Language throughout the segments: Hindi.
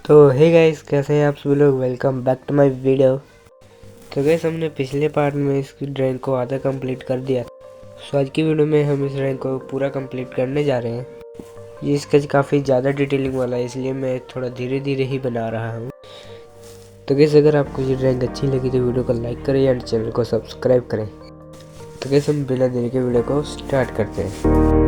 तो हे गाइस, कैसे हैं आप सभी लोग। Welcome back to my video. तो गाइस, हमने पिछले पार्ट में इसकी ड्राइंग को आधा कंप्लीट कर दिया। सो आज की वीडियो में हम इस ड्राइंग को पूरा कंप्लीट करने जा रहे हैं। ये स्केच काफ़ी ज़्यादा डिटेलिंग वाला है, इसलिए मैं थोड़ा धीरे धीरे ही बना रहा हूँ। तो गाइस, अगर आपको ये ड्राइंग अच्छी लगी तो वीडियो को लाइक करें एंड चैनल को सब्सक्राइब करें। तो गाइस, हम बिना देरी के वीडियो को स्टार्ट करते हैं।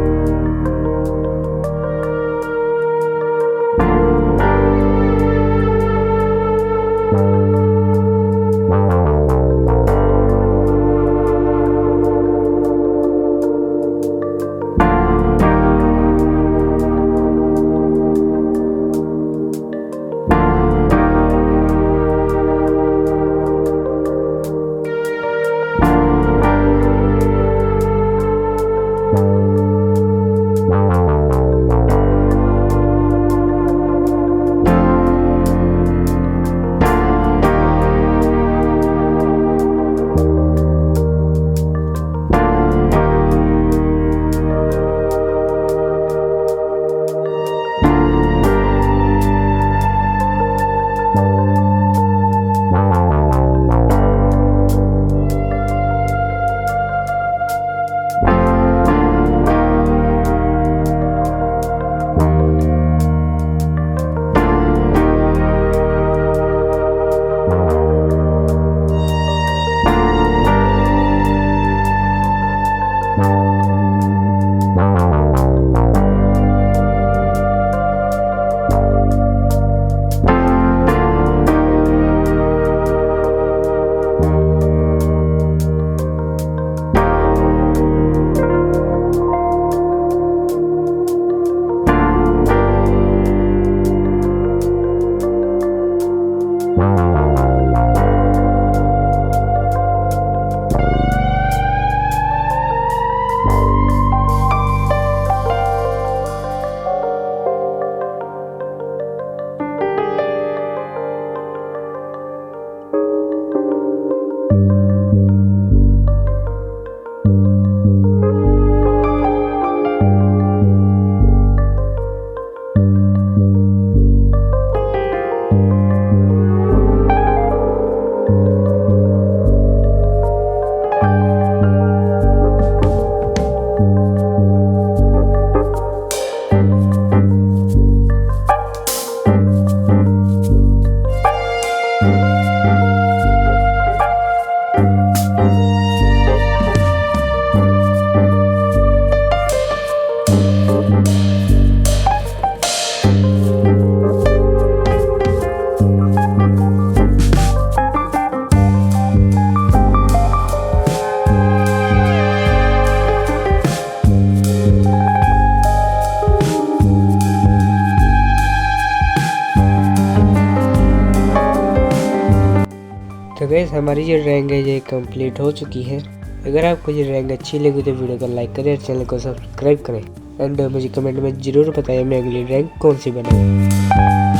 तो गाइस, हमारी जो ड्राइंग है ये कंप्लीट हो चुकी है। अगर आपको ये ड्राइंग अच्छी लगी तो वीडियो को लाइक करें और चैनल को सब्सक्राइब करें एंड मुझे कमेंट में ज़रूर बताइए मैं अगली ड्राइंग कौन सी बनाऊँ।